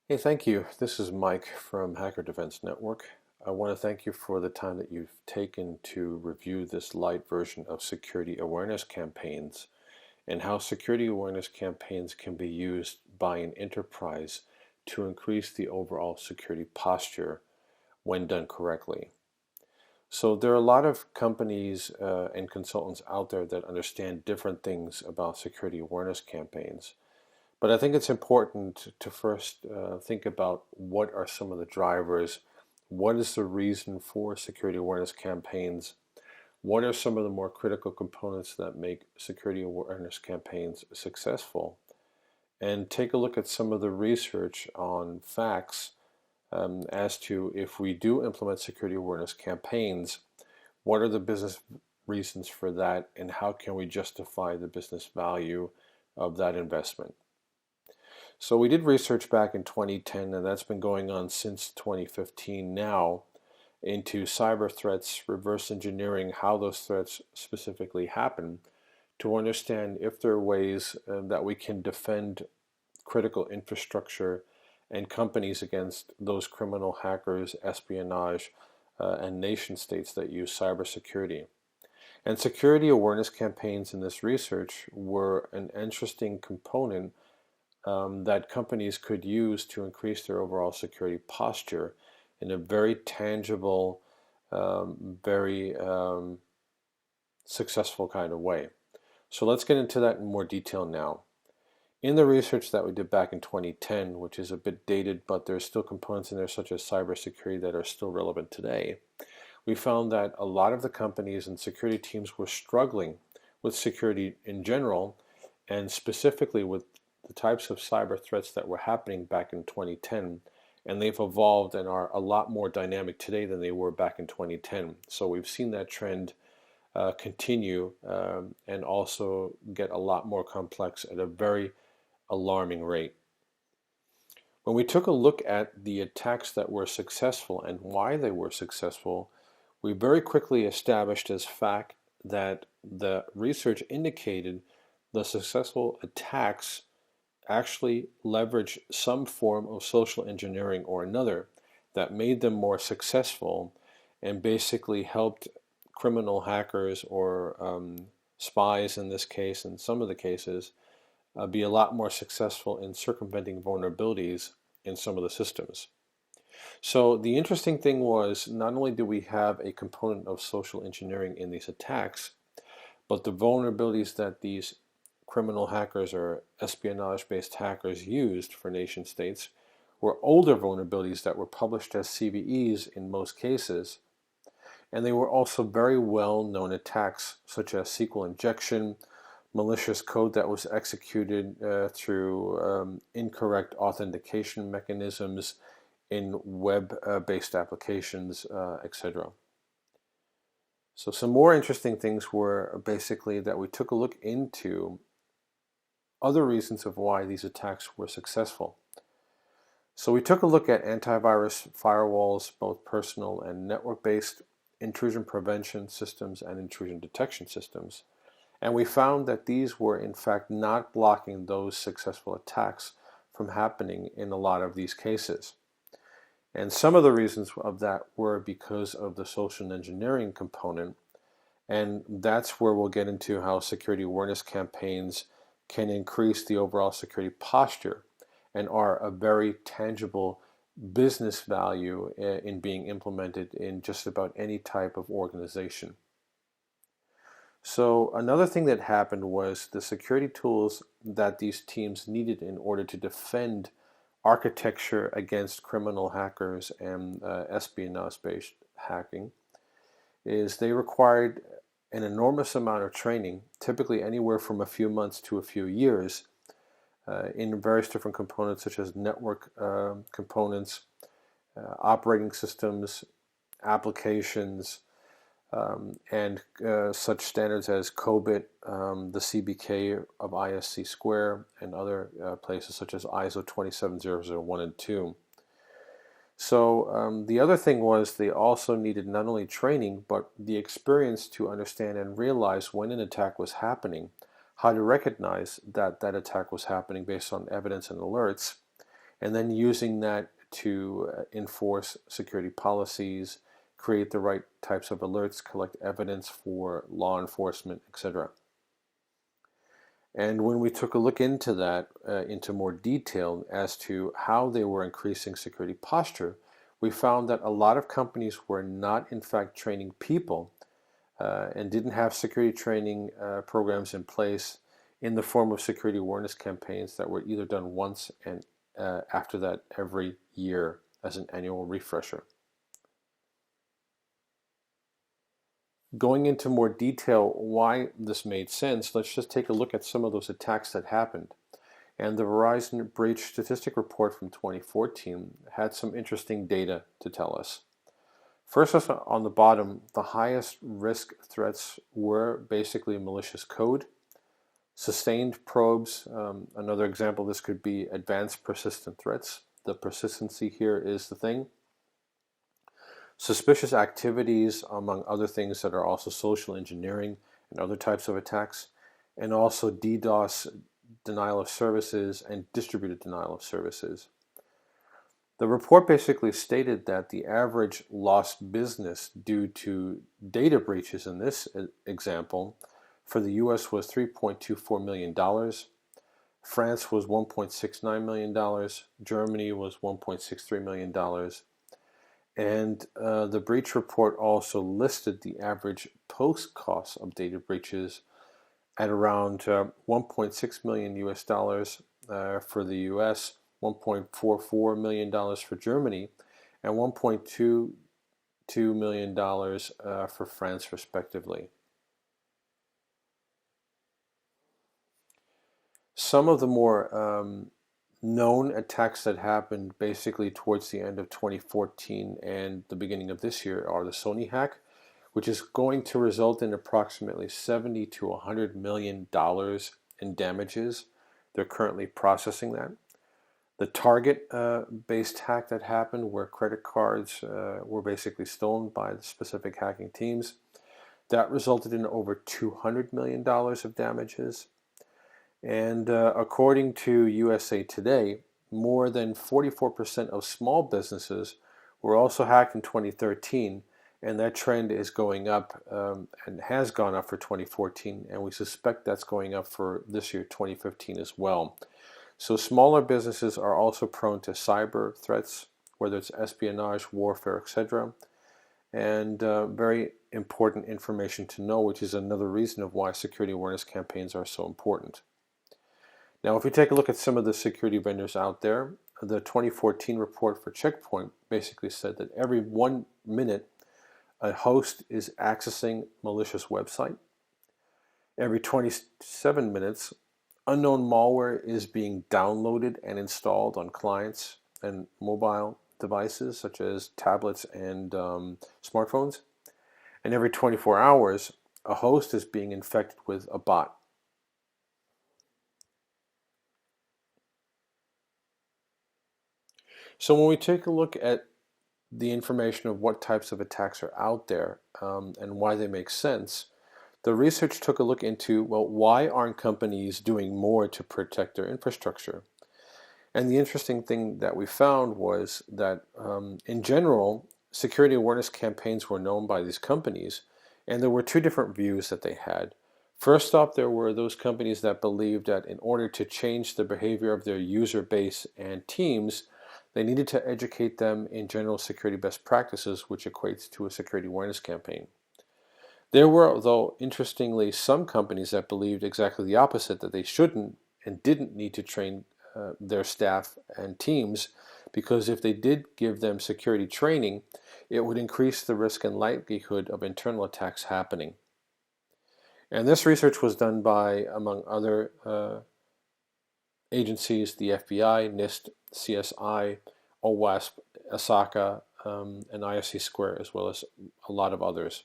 Hey, thank you. This is Mike from Hacker Defense Network. I want to thank you for the time that you've taken to review this light version of security awareness campaigns and how security awareness campaigns can be used by an enterprise to increase the overall security posture when done correctly. So there are a lot of companies and consultants out there that understand different things about security awareness campaigns. But I think it's important to first think about what are some of the drivers, what is the reason for security awareness campaigns, what are some of the more critical components that make security awareness campaigns successful, and take a look at some of the research on facts as to if we do implement security awareness campaigns, what are the business reasons for that, and how can we justify the business value of that investment. So we did research back in 2010, and that's been going on since 2015 now, into cyber threats, reverse engineering, how those threats specifically happen, to understand if there are ways that we can defend critical infrastructure and companies against those criminal hackers, espionage, and nation states that use cybersecurity. And security awareness campaigns in this research were an interesting component that companies could use to increase their overall security posture in a very tangible, very successful kind of way. So let's get into that in more detail now. In the research that we did back in 2010, which is a bit dated, but there's still components in there such as cybersecurity that are still relevant today, we found that a lot of the companies and security teams were struggling with security in general, and specifically with the types of cyber threats that were happening back in 2010, and they've evolved and are a lot more dynamic today than they were back in 2010. So we've seen that trend continue and also get a lot more complex at a very alarming rate. When we took a look at the attacks that were successful and why they were successful, we very quickly established as fact that the research indicated the successful attacks actually leverage some form of social engineering or another that made them more successful and basically helped criminal hackers or spies in this case, in some of the cases, be a lot more successful in circumventing vulnerabilities in some of the systems. So the interesting thing was not only do we have a component of social engineering in these attacks, but the vulnerabilities that these criminal hackers or espionage-based hackers used for nation states were older vulnerabilities that were published as CVEs in most cases, and they were also very well-known attacks such as SQL injection, malicious code that was executed through incorrect authentication mechanisms in web-based applications, etc. So some more interesting things were basically that we took a look into other reasons of why these attacks were successful. So we took a look at antivirus firewalls, both personal and network-based, intrusion prevention systems, and intrusion detection systems. And we found that these were in fact not blocking those successful attacks from happening in a lot of these cases. And some of the reasons of that were because of the social engineering component. And that's where we'll get into how security awareness campaigns can increase the overall security posture and are a very tangible business value in being implemented in just about any type of organization. So another thing that happened was the security tools that these teams needed in order to defend architecture against criminal hackers and espionage-based hacking is they required an enormous amount of training, typically anywhere from a few months to a few years, in various different components such as network components, operating systems, applications, and such standards as COBIT, the CBK of ISC Square, and other places such as ISO 27001 and 2. So the other thing was they also needed not only training, but the experience to understand and realize when an attack was happening, how to recognize that that attack was happening based on evidence and alerts, and then using that to enforce security policies, create the right types of alerts, collect evidence for law enforcement, etc. And when we took a look into that, into more detail as to how they were increasing security posture, we found that a lot of companies were not, in fact, training people and didn't have security training programs in place in the form of security awareness campaigns that were either done once and after that every year as an annual refresher. Going into more detail why this made sense, let's just take a look at some of those attacks that happened. And the Verizon breach statistic report from 2014 had some interesting data to tell us. First, on the bottom, the highest risk threats were basically malicious code, sustained probes. Another example, this could be advanced persistent threats. The persistency here is the thing. Suspicious activities, among other things that are also social engineering and other types of attacks, and also DDoS, denial of services, and distributed denial of services. The report basically stated that the average lost business due to data breaches in this example for the US was $3.24 million, France was $1.69 million, Germany was $1.63 million, and the breach report also listed the average post costs of data breaches at around 1.6 million US dollars for the US, $1.44 million for Germany, and $1.22 million for France, respectively. Some of the more known attacks that happened basically towards the end of 2014 and the beginning of this year are the Sony hack, which is going to result in approximately $70 to $100 million in damages. They're currently processing that. The Target-based hack that happened, where credit cards were basically stolen by the specific hacking teams, that resulted in over $200 million of damages. And according to USA Today, more than 44% of small businesses were also hacked in 2013, and that trend is going up and has gone up for 2014, and we suspect that's going up for this year, 2015, as well. So smaller businesses are also prone to cyber threats, whether it's espionage, warfare, etc. And very important information to know, which is another reason of why security awareness campaigns are so important. Now, if we take a look at some of the security vendors out there, the 2014 report for Check Point basically said that every 1 minute, a host is accessing malicious website. Every 27 minutes, unknown malware is being downloaded and installed on clients and mobile devices such as tablets and smartphones. And every 24 hours, a host is being infected with a bot. So when we take a look at the information of what types of attacks are out there and why they make sense, the research took a look into, well, why aren't companies doing more to protect their infrastructure? And the interesting thing that we found was that in general, security awareness campaigns were known by these companies, and there were two different views that they had. First off, there were those companies that believed that in order to change the behavior of their user base and teams, they needed to educate them in general security best practices, which equates to a security awareness campaign. There were, though, interestingly, some companies that believed exactly the opposite, that they shouldn't and didn't need to train their staff and teams, because if they did give them security training, it would increase the risk and likelihood of internal attacks happening. And this research was done by, among other agencies, the FBI, NIST, CSI, OWASP, ASACA, and ISC Square, as well as a lot of others.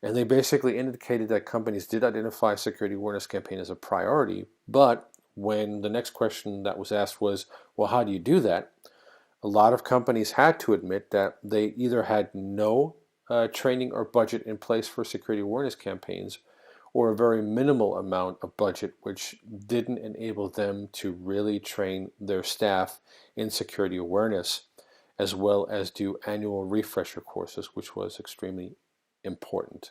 And they basically indicated that companies did identify security awareness campaign as a priority, but when the next question that was asked was, well, how do you do that? A lot of companies had to admit that they either had no training or budget in place for security awareness campaigns, or a very minimal amount of budget, which didn't enable them to really train their staff in security awareness, as well as do annual refresher courses, which was extremely important.